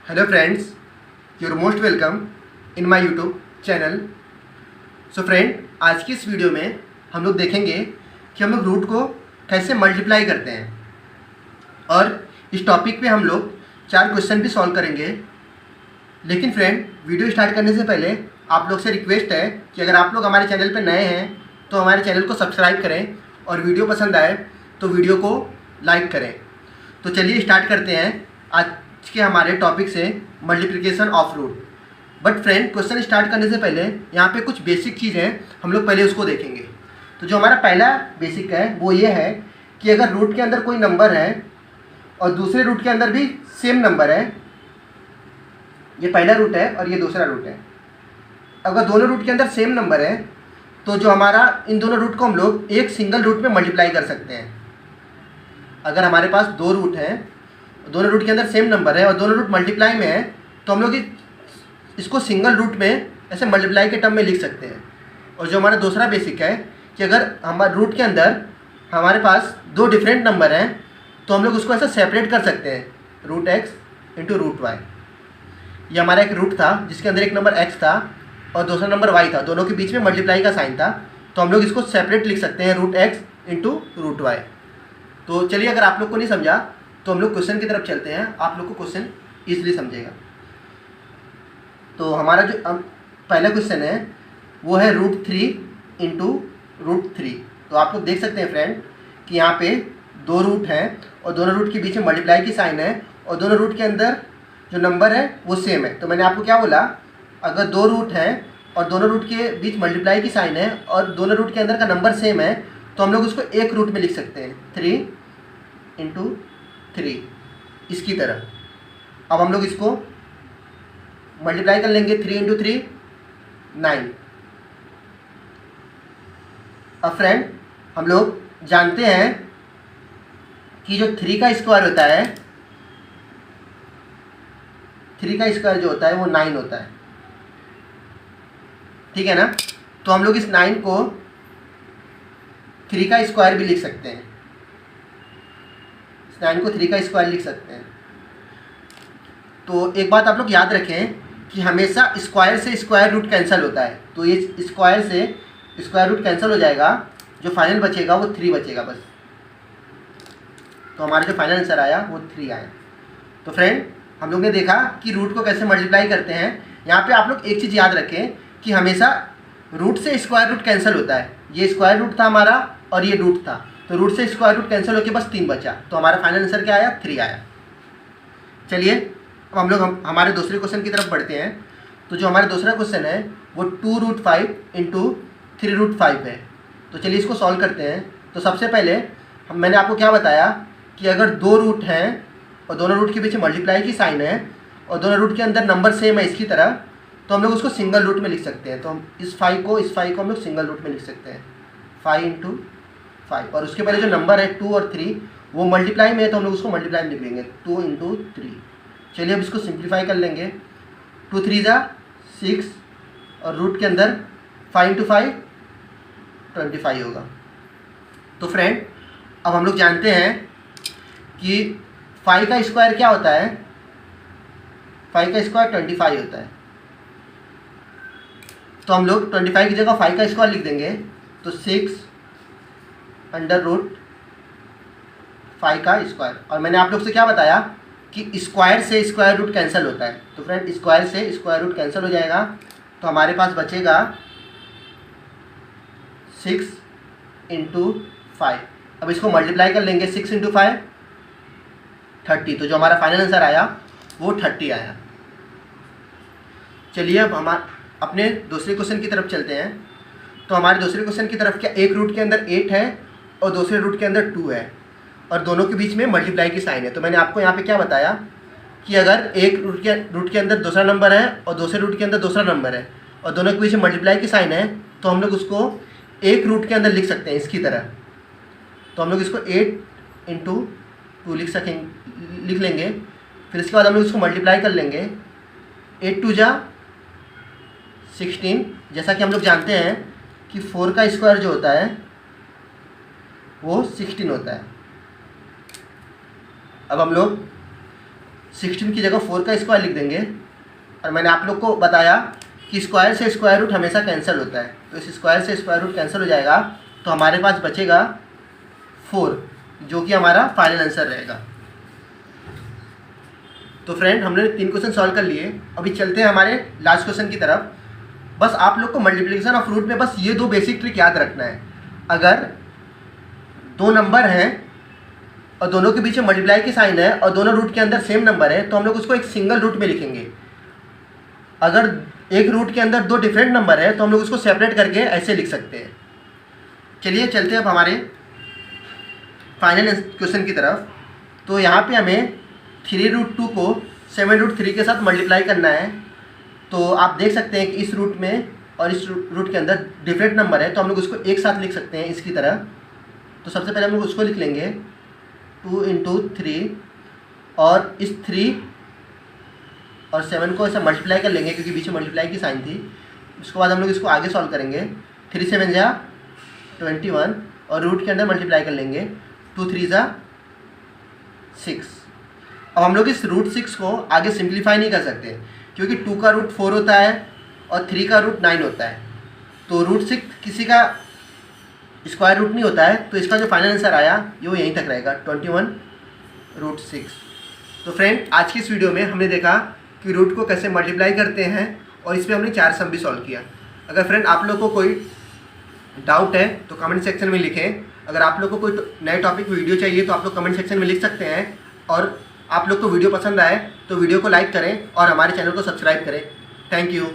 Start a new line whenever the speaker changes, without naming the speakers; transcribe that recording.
Hello friends, your most welcome in my YouTube channel. So friend, आज की इस video में हम लोग देखेंगे कि हम लोग रूट को कैसे मल्टीप्लाई करते हैं और इस टॉपिक पे हम लोग 4 क्वेश्चन भी सॉल्व करेंगे। लेकिन फ्रेंड, वीडियो स्टार्ट करने से पहले आप लोग से रिक्वेस्ट है कि अगर आप लोग हमारे चैनल पर नए हैं तो हमारे चैनल को सब्सक्राइब करें और वीडियो पसंद आए तो वीडियो को लाइक करें। तो चलिए स्टार्ट करते हैं आज के हमारे टॉपिक से, multiplication of root. But friend, question start करने से पहले यहाँ पे कुछ बेसिक चीज़ हैं, हम लोग पहले उसको देखेंगे। तो जो हमारा पहला बेसिक है वो ये है कि अगर रूट के अंदर कोई नंबर है और दूसरे रूट के अंदर भी सेम नंबर है, ये पहला रूट है और ये दूसरा रूट है, अगर दोनों रूट के अंदर सेम नंबर है तो जो हमारा इन दोनों रूट को हम लोग एक सिंगल रूट में मल्टीप्लाई कर सकते हैं। अगर हमारे पास दो रूट हैं, दोनों रूट के अंदर सेम नंबर है और दोनों रूट मल्टीप्लाई में है, तो हम लोग इसको सिंगल रूट में ऐसे मल्टीप्लाई के टर्म में लिख सकते हैं। और जो हमारा दूसरा बेसिक है कि अगर हमारे रूट के अंदर हमारे पास दो डिफरेंट नंबर हैं तो हम लोग उसको ऐसा सेपरेट कर सकते हैं, root x into root y. ये हमारा एक रूट था जिसके अंदर एक नंबर एक्स था और दूसरा नंबर वाई था, दोनों के बीच में मल्टीप्लाई का साइन था, तो हम लोग इसको सेपरेट लिख सकते हैं, root x into root y. तो चलिए, अगर आप लोग को नहीं समझा तो हम लोग क्वेश्चन की तरफ चलते हैं, आप लोग को क्वेश्चन ईजिली समझेगा। तो हमारा जो पहला क्वेश्चन है वो है रूट 3 इंटू रूट 3। तो आप लोग देख सकते हैं फ्रेंड कि यहाँ पे दो रूट हैं और दोनों रूट के बीच में मल्टीप्लाई की साइन है और दोनों रूट के अंदर जो नंबर है वो सेम है। तो मैंने आपको क्या बोला, अगर दो रूट हैं और दोनों रूट के बीच मल्टीप्लाई की साइन है और दोनों रूट के अंदर का नंबर सेम है तो हम लोग उसको एक रूट में लिख सकते हैं, 3 इंटू 3 इसकी तरह। अब हम लोग इसको मल्टीप्लाई कर लेंगे, 3 इंटू 3 9। अब फ्रेंड, हम लोग जानते हैं कि जो 3 का स्क्वायर होता है, 3 का स्क्वायर जो होता है वो 9 होता है, ठीक है ना। तो हम लोग इस 9 को 3 का स्क्वायर भी लिख सकते हैं, 9 को 3 का स्क्वायर लिख सकते हैं। तो एक बात आप लोग याद रखें कि हमेशा स्क्वायर से स्क्वायर रूट कैंसिल होता है, तो ये स्क्वायर से स्क्वायर रूट कैंसिल हो जाएगा, जो फाइनल बचेगा वो 3 बचेगा बस। तो हमारा जो फाइनल आंसर आया वो 3 आया। तो फ्रेंड, हम लोग ने देखा कि रूट को कैसे मल्टीप्लाई करते हैं। यहाँ पे आप लोग एक चीज़ याद रखें कि हमेशा रूट से स्क्वायर रूट कैंसिल होता है। ये स्क्वायर रूट था हमारा और ये रूट था, तो रूट से स्क्वायर रूट कैंसिल होकर बस 3 बचा, तो हमारा फाइनल आंसर क्या आया, 3 आया। चलिए, अब हम लोग हमारे दूसरे क्वेश्चन की तरफ बढ़ते हैं। तो जो हमारा दूसरा क्वेश्चन है वो 2√5 इंटू 3√5 है। तो चलिए इसको सॉल्व करते हैं। तो सबसे पहले मैंने आपको क्या बताया कि अगर दो रूट हैं और दोनों रूट के बीच मल्टीप्लाई की साइन है और दोनों रूट के अंदर नंबर सेम है इसकी तरह, तो हम लोग उसको सिंगल रूट में लिख सकते हैं। तो हम इस 5 को हम लोग सिंगल रूट में लिख सकते हैं, 5 इंटू 5। और उसके पहले जो नंबर है 2 और 3 वो मल्टीप्लाई में है, तो हम लोग उसको मल्टीप्लाई में लिख लेंगे, 2 इंटू 3। चलिए अब इसको सिंप्लीफाई कर लेंगे, 2 3 जा 6 और रूट के अंदर 5 इंटू 5 25 होगा। तो फ्रेंड, अब हम लोग जानते हैं कि 5 का स्क्वायर क्या होता है, 5 का स्क्वायर 25 होता है। तो हम लोग 25 की जगह 5 का स्क्वायर लिख देंगे, तो 6 अंडर रूट 5 का स्क्वायर। और मैंने आप लोग से क्या बताया कि स्क्वायर से स्क्वायर रूट कैंसिल होता है। तो फ्रेंड, स्क्वायर से स्क्वायर रूट कैंसिल हो जाएगा, तो हमारे पास बचेगा 6 इंटू 5। अब इसको मल्टीप्लाई कर लेंगे, 6 इंटू 5 30। तो जो हमारा फाइनल आंसर आया वो 30 आया। चलिए अब हम अपने दूसरे क्वेश्चन की तरफ चलते हैं। तो हमारे दूसरे क्वेश्चन की तरफ क्या, एक रूट के अंदर 8 है और दूसरे रूट के अंदर 2 है और दोनों के बीच में मल्टीप्लाई की साइन है। तो मैंने आपको यहाँ पे क्या बताया कि अगर एक रूट के अंदर दूसरा नंबर है और दूसरे रूट के अंदर दूसरा नंबर है और दोनों के बीच में मल्टीप्लाई की साइन है, तो हम लोग उसको एक रूट के अंदर लिख सकते हैं इसकी तरह। तो हम लोग इसको 8 इंटू 2 लिख लेंगे। फिर इसके बाद हम लोग इसको मल्टीप्लाई कर लेंगे, 8 2 जा 16। जैसा कि हम लोग जानते हैं कि 4 का स्क्वायर जो होता है वो 16 होता है। अब हम लोग 16 की जगह 4 का स्क्वायर लिख देंगे। और मैंने आप लोग को बताया कि स्क्वायर से स्क्वायर रूट हमेशा कैंसिल होता है, तो इस स्क्वायर से स्क्वायर रूट कैंसिल हो जाएगा, तो हमारे पास बचेगा 4, जो कि हमारा फाइनल आंसर रहेगा। तो फ्रेंड, हमने 3 क्वेश्चन सॉल्व कर लिए। अभी चलते हैं हमारे लास्ट क्वेश्चन की तरफ। बस आप लोग को मल्टीप्लिकेशन ऑफ रूट में बस ये 2 बेसिक ट्रिक याद रखना है। अगर 2 नंबर हैं और दोनों के बीच में मल्टीप्लाई की साइन है और दोनों रूट के अंदर सेम नंबर है, तो हम लोग उसको एक सिंगल रूट में लिखेंगे। अगर एक रूट के अंदर 2 डिफरेंट नंबर है तो हम लोग उसको सेपरेट करके ऐसे लिख सकते हैं। चलिए चलते हैं अब हमारे फाइनल क्वेश्चन की तरफ। तो यहाँ पे हमें 3√2 को 7√3 के साथ मल्टीप्लाई करना है। तो आप देख सकते हैं कि इस रूट में और इस रूट के अंदर डिफरेंट नंबर है, तो हम लोग उसको एक साथ लिख सकते हैं इसकी तरह। तो सबसे पहले हम लोग उसको लिख लेंगे 2 × 3 और इस 3 और 7 को ऐसा मल्टीप्लाई कर लेंगे क्योंकि बीच में मल्टीप्लाई की साइन थी। उसके बाद हम लोग इसको आगे सॉल्व करेंगे। 3 7 जा 21 और रूट के अंदर मल्टीप्लाई कर लेंगे। 2 3 जा 6। अब हम लोग इस रूट 6 को आगे सिंप्लीफाई नहीं कर सकते क्योंकि 2 का रूट 4 होता है और 3 का रूट 9 होता है। तो रूट 6 किसी का स्क्वायर रूट नहीं होता है, तो इसका जो फाइनल आंसर आया वो यहीं तक रहेगा 21√6। तो फ्रेंड, आज की इस वीडियो में हमने देखा कि रूट को कैसे मल्टीप्लाई करते हैं और इसमें हमने 4 सम भी सॉल्व किया। अगर फ्रेंड आप लोग को कोई डाउट है तो कमेंट सेक्शन में लिखें। अगर आप लोग को कोई नए टॉपिक वीडियो चाहिए तो आप लोग कमेंट सेक्शन में लिख सकते हैं। और आप लोग को वीडियो पसंद आए तो वीडियो को लाइक करें और हमारे चैनल को सब्सक्राइब करें। Thank you.